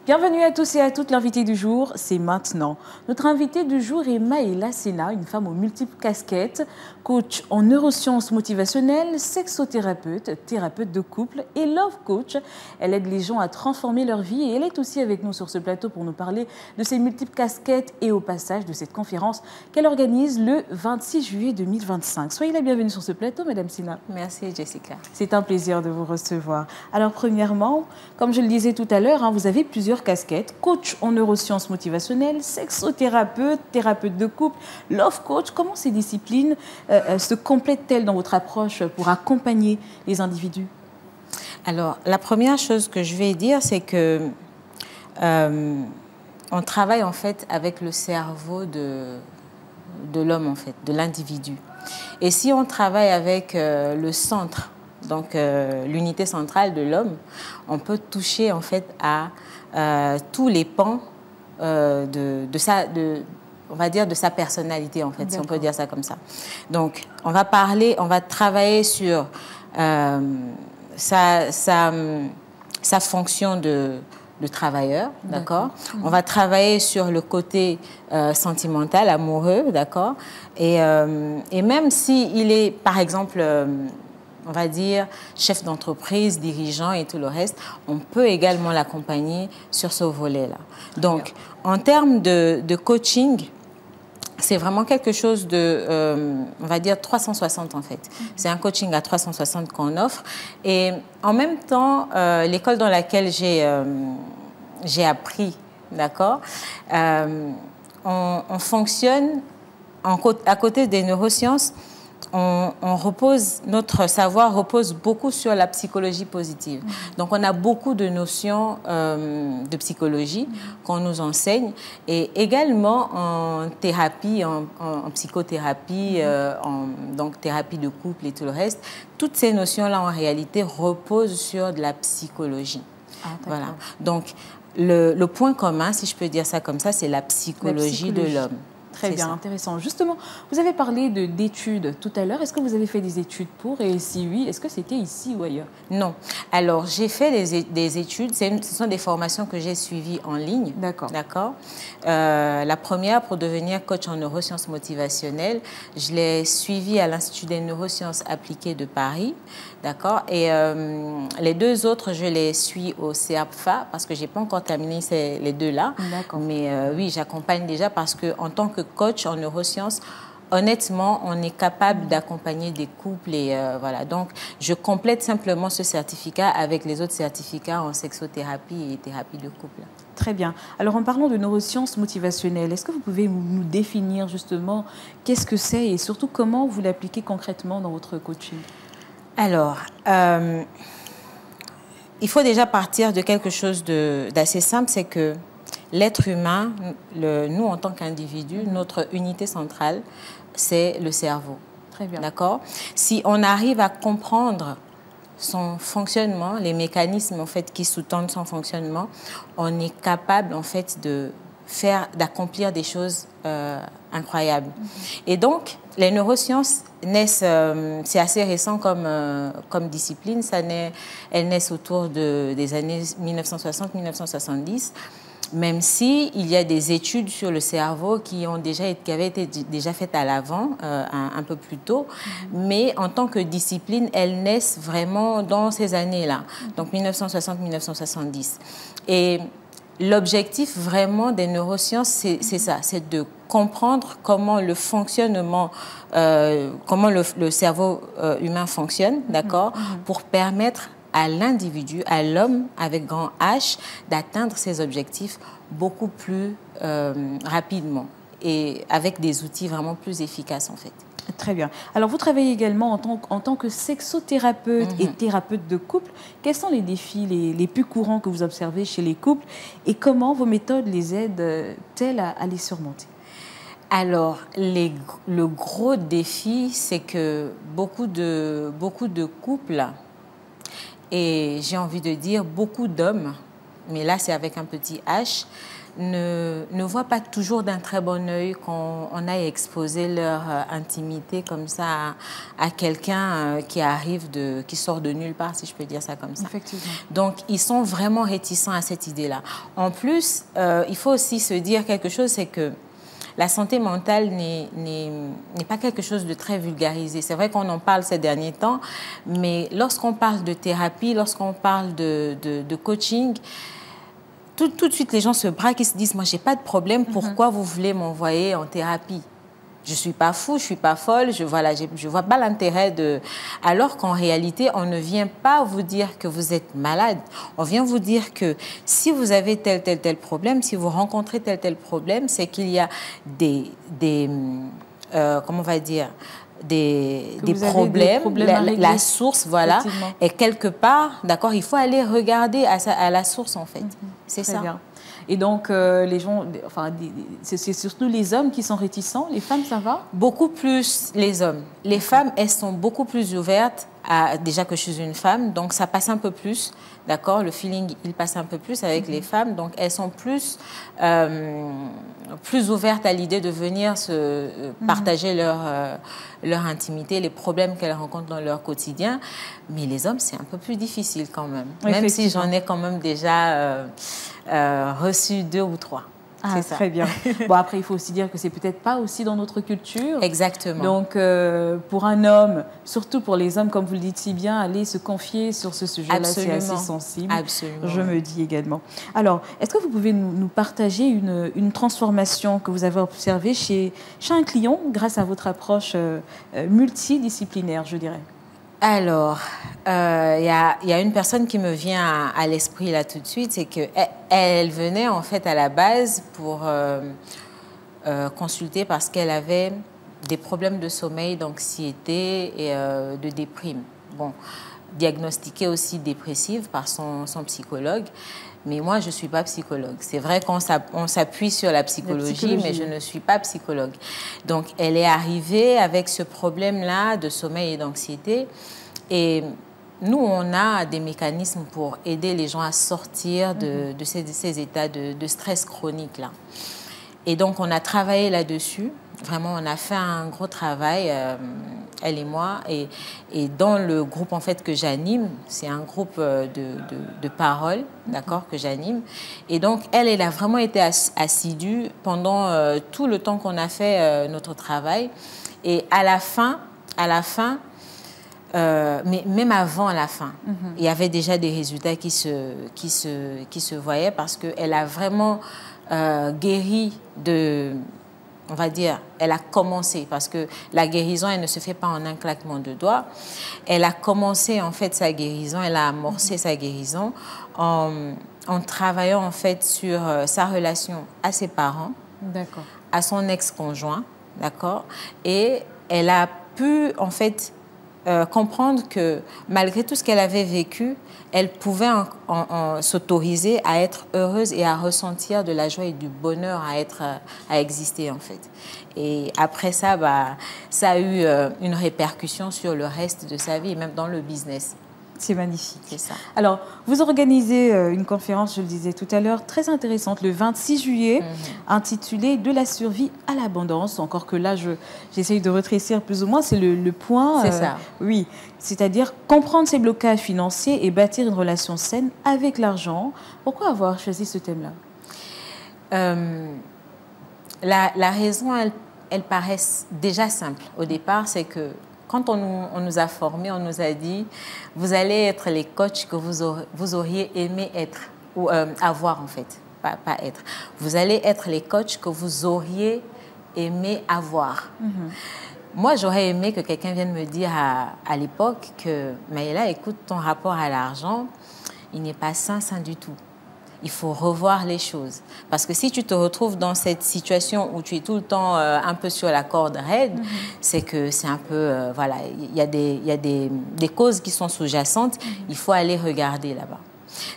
Bienvenue à tous et à toutes, l'invité du jour, c'est maintenant. Notre invité du jour est Maëla Sena, une femme aux multiples casquettes, coach en neurosciences motivationnelles, sexothérapeute, thérapeute de couple et love coach. Elle aide les gens à transformer leur vie et elle est aussi avec nous sur ce plateau pour nous parler de ses multiples casquettes et au passage de cette conférence qu'elle organise le 26 juillet 2025. Soyez la bienvenue sur ce plateau, Madame Sena. Merci Jessica. C'est un plaisir de vous recevoir. Alors premièrement, comme je le disais tout à l'heure, vous avez plusieurs casquettes, coach en neurosciences motivationnelles, sexothérapeute, thérapeute de couple, love coach. Comment ces disciplines se complètent-elles dans votre approche pour accompagner les individus? Alors, la première chose que je vais dire, c'est que on travaille en fait avec le cerveau de l'homme, en fait, de l'individu. Et si on travaille avec le centre, donc l'unité centrale de l'homme, on peut toucher en fait à tous les pans on va dire de sa personnalité, en fait, si on peut dire ça comme ça. Donc, on va travailler sur sa fonction de travailleur, d'accord. On va travailler sur le côté sentimental, amoureux, d'accord. Et même s'il est, par exemple, on va dire, chef d'entreprise, dirigeant et tout le reste, on peut également l'accompagner sur ce volet-là. Donc, en termes de coaching, c'est vraiment quelque chose de, on va dire, 360 en fait. C'est un coaching à 360 qu'on offre. Et en même temps, l'école dans laquelle j'ai appris, d'accord, on fonctionne à côté des neurosciences. Notre savoir repose beaucoup sur la psychologie positive. Donc, on a beaucoup de notions de psychologie qu'on nous enseigne. Et également en thérapie, en psychothérapie, donc thérapie de couple et tout le reste, toutes ces notions-là, en réalité, reposent sur de la psychologie. Voilà. Donc, le point commun, si je peux dire ça comme ça, c'est la psychologie de l'homme. Très bien, intéressant. Justement, vous avez parlé d'études tout à l'heure. Est-ce que vous avez fait des études pour? Et si oui, est-ce que c'était ici ou ailleurs? Non. Alors, j'ai fait des études. Ce sont des formations que j'ai suivies en ligne. D'accord. D'accord. La première, pour devenir coach en neurosciences motivationnelles, je l'ai suivie à l'Institut des neurosciences appliquées de Paris. D'accord. Et les deux autres, je les suis au CERPFA parce que je n'ai pas encore terminé les deux-là. D'accord. Mais oui, j'accompagne déjà parce qu'en tant que coach en neurosciences, honnêtement, on est capable d'accompagner des couples et voilà. Donc, je complète simplement ce certificat avec les autres certificats en sexothérapie et thérapie de couple. Très bien. Alors, en parlant de neurosciences motivationnelles, est-ce que vous pouvez nous définir justement qu'est-ce que c'est et surtout comment vous l'appliquez concrètement dans votre coaching? Alors, il faut déjà partir de quelque chose d'assez simple, c'est que l'être humain, nous en tant qu'individu, notre unité centrale, c'est le cerveau. Très bien. D'accord. Si on arrive à comprendre son fonctionnement, les mécanismes en fait qui sous-tendent son fonctionnement, on est capable en fait d'accomplir des choses incroyables. Et donc, les neurosciences naissent, c'est assez récent comme discipline, elles naissent autour des années 1960-1970. Même s'il y a des études sur le cerveau qui avaient été déjà faites à l'avant, un peu plus tôt, mais en tant que discipline, elles naissent vraiment dans ces années-là, donc 1960-1970. Et l'objectif vraiment des neurosciences, c'est ça, c'est de comprendre comment le fonctionnement, comment le cerveau humain fonctionne, d'accord, pour permettre à l'individu, à l'homme avec grand H, d'atteindre ses objectifs beaucoup plus rapidement et avec des outils vraiment plus efficaces en fait. Très bien. Alors, vous travaillez également en tant que sexothérapeute et thérapeute de couple. Quels sont les défis les plus courants que vous observez chez les couples et comment vos méthodes les aident-elles à les surmonter? Alors, le gros défi, c'est que beaucoup de couples, et j'ai envie de dire beaucoup d'hommes, mais là c'est avec un petit H, ne voient pas toujours d'un très bon œil qu'on aille exposer leur intimité comme ça à quelqu'un qui sort de nulle part, si je peux dire ça comme ça. Effectivement. Donc, ils sont vraiment réticents à cette idée-là. En plus, il faut aussi se dire quelque chose, c'est que la santé mentale n'est pas quelque chose de très vulgarisé. C'est vrai qu'on en parle ces derniers temps, mais lorsqu'on parle de thérapie, lorsqu'on parle de coaching, tout de suite, les gens se braquent et se disent « Moi, je n'ai pas de problème, pourquoi vous voulez m'envoyer en thérapie ?» Je ne suis pas fou, je ne suis pas folle, je vois pas l'intérêt de... Alors qu'en réalité, on ne vient pas vous dire que vous êtes malade. On vient vous dire que si vous avez tel problème, si vous rencontrez tel problème, c'est qu'il y a comment on va dire, des problèmes, la source, voilà. Et quelque part, d'accord, il faut aller regarder à la source, en fait. C'est ça. Bien. Et donc, les gens, enfin, c'est surtout les hommes qui sont réticents. Les femmes, ça va? Beaucoup plus les hommes. Les femmes, elles sont beaucoup plus ouvertes, déjà que je suis une femme, donc ça passe un peu plus, d'accord? Le feeling, il passe un peu plus avec les femmes, donc elles sont plus ouvertes à l'idée de venir se partager leur intimité, les problèmes qu'elles rencontrent dans leur quotidien. Mais les hommes, c'est un peu plus difficile quand même. Même si j'en ai quand même déjà reçu 2 ou 3. Ah, c'est très bien. Bon, après, il faut aussi dire que c'est peut-être pas aussi dans notre culture. Exactement. Donc, pour un homme, surtout pour les hommes, comme vous le dites si bien, aller se confier sur ce sujet-là, c'est assez sensible. Absolument. Je me dis également. Alors, est-ce que vous pouvez nous partager une transformation que vous avez observée chez un client grâce à votre approche multidisciplinaire, je dirais? Alors, y a une personne qui me vient à l'esprit là tout de suite, c'est qu'elle venait en fait à la base pour consulter parce qu'elle avait des problèmes de sommeil, d'anxiété et de déprime. Bon, diagnostiquée aussi dépressive par son psychologue. Mais moi, je ne suis pas psychologue. C'est vrai qu'on s'appuie sur la psychologie, mais je ne suis pas psychologue. Donc, elle est arrivée avec ce problème-là de sommeil et d'anxiété. Et nous, on a des mécanismes pour aider les gens à sortir de ces états de stress chronique-là. Et donc, on a travaillé là-dessus. Vraiment, on a fait un gros travail, elle et moi. Et dans le groupe en fait, que j'anime, c'est un groupe de parole, d'accord, que j'anime. Et donc, elle a vraiment été assidue pendant tout le temps qu'on a fait notre travail. Et à la fin, mais même avant la fin, il y avait déjà des résultats qui se voyaient parce qu'elle a vraiment guéri on va dire, elle a commencé, parce que la guérison, elle ne se fait pas en un claquement de doigts. Elle a commencé, en fait, sa guérison, elle a amorcé sa guérison en travaillant, en fait, sur sa relation à ses parents, à son ex-conjoint, d'accord? Et elle a pu, en fait, comprendre que malgré tout ce qu'elle avait vécu, elle pouvait s'autoriser à être heureuse et à ressentir de la joie et du bonheur à exister en fait. Et après ça, ça a eu une répercussion sur le reste de sa vie, même dans le business. C'est magnifique. C'est ça. Alors, vous organisez une conférence, je le disais tout à l'heure, très intéressante, le 26 juillet, intitulée « De la survie à l'abondance ». Encore que là, j'essaye de rétrécir plus ou moins, c'est le point. C'est ça. Oui, c'est-à-dire comprendre ses blocages financiers et bâtir une relation saine avec l'argent. Pourquoi avoir choisi ce thème-là? La raison, elle paraît déjà simple. Au départ, c'est que quand on nous a formés, on nous a dit « Vous allez être les coachs que vous auriez aimé être, ou avoir en fait, pas être. Vous allez être les coachs que vous auriez aimé avoir. Moi, j'aurais aimé que quelqu'un vienne me dire à l'époque que « Maëla, écoute, ton rapport à l'argent, il n'est pas sain du tout. Il faut revoir les choses. Parce que si tu te retrouves dans cette situation où tu es tout le temps un peu sur la corde raide, c'est que c'est un peu... voilà, il y a des causes qui sont sous-jacentes. Il faut aller regarder là-bas.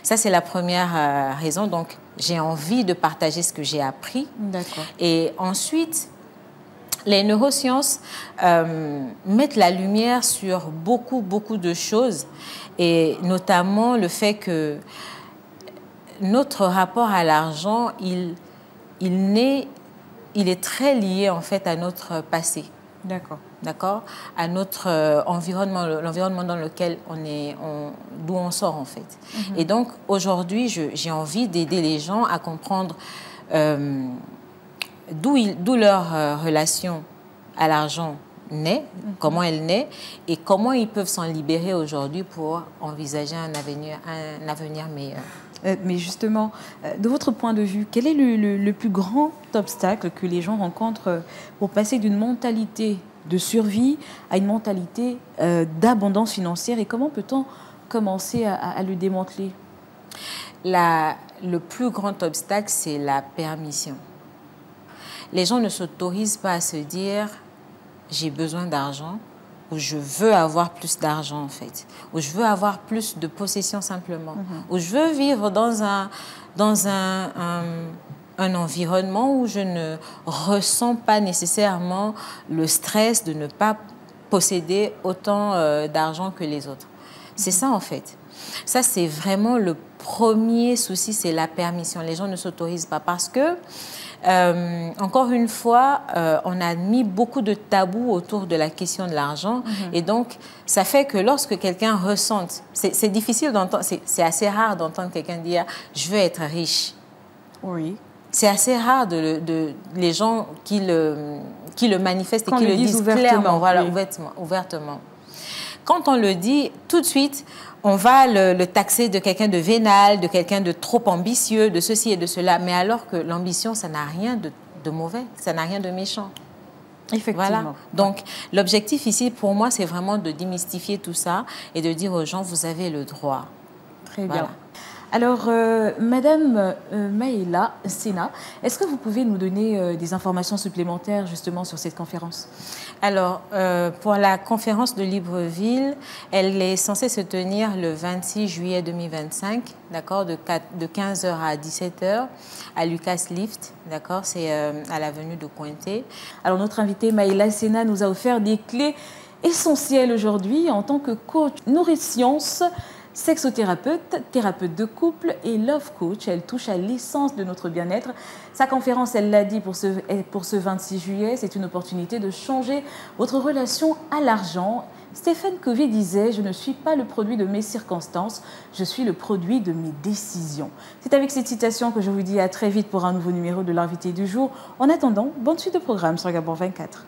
Ça, c'est la première raison. Donc, j'ai envie de partager ce que j'ai appris. D'accord. Et ensuite, les neurosciences mettent la lumière sur beaucoup de choses. Et notamment le fait que notre rapport à l'argent, il est très lié en fait à notre passé. D'accord. D'accord, à notre environnement, l'environnement dans lequel d'où on sort en fait. Et donc aujourd'hui, j'ai envie d'aider les gens à comprendre d'où leur relation à l'argent naît, comment elle naît et comment ils peuvent s'en libérer aujourd'hui pour envisager un avenir meilleur. Mais justement, de votre point de vue, quel est le plus grand obstacle que les gens rencontrent pour passer d'une mentalité de survie à une mentalité d'abondance financière, et comment peut-on commencer à le démanteler? Le plus grand obstacle, c'est la permission. Les gens ne s'autorisent pas à se dire « j'ai besoin d'argent » ou « je veux avoir plus d'argent » en fait, ou « je veux avoir plus de possessions simplement », ou « je veux vivre dans un environnement où je ne ressens pas nécessairement le stress de ne pas posséder autant d'argent que les autres. » C'est ça en fait. Ça, c'est vraiment le premier souci, c'est la permission. Les gens ne s'autorisent pas parce que, encore une fois, on a mis beaucoup de tabous autour de la question de l'argent. Et donc, ça fait que lorsque quelqu'un ressente, c'est difficile d'entendre, c'est assez rare d'entendre quelqu'un dire « je veux être riche ». Oui. C'est assez rare les gens qui le manifestent et qui le disent clairement, voilà, ouvertement. Quand on le dit, tout de suite, on va le taxer de quelqu'un de vénal, de quelqu'un de trop ambitieux, de ceci et de cela. Mais alors que l'ambition, ça n'a rien de mauvais, ça n'a rien de méchant. Effectivement. Voilà. Donc, l'objectif ici, pour moi, c'est vraiment de démystifier tout ça et de dire aux gens, vous avez le droit. Très bien. Alors, Madame Maïla Sena, est-ce que vous pouvez nous donner des informations supplémentaires justement sur cette conférence? Alors, pour la conférence de Libreville, elle est censée se tenir le 26 juillet 2025, d'accord, de 15h à 17h à Lucas Lift, d'accord, c'est à l'avenue de Cointet. Alors, notre invitée Maïla Sena nous a offert des clés essentielles aujourd'hui en tant que coach neurosciences, sexothérapeute, thérapeute de couple et love coach. Elle touche à l'essence de notre bien-être. Sa conférence, elle l'a dit, pour ce 26 juillet, c'est une opportunité de changer votre relation à l'argent. Stephen Covey disait « Je ne suis pas le produit de mes circonstances, je suis le produit de mes décisions ». C'est avec cette citation que je vous dis à très vite pour un nouveau numéro de l'invité du jour. En attendant, bonne suite de programme sur Gabon 24.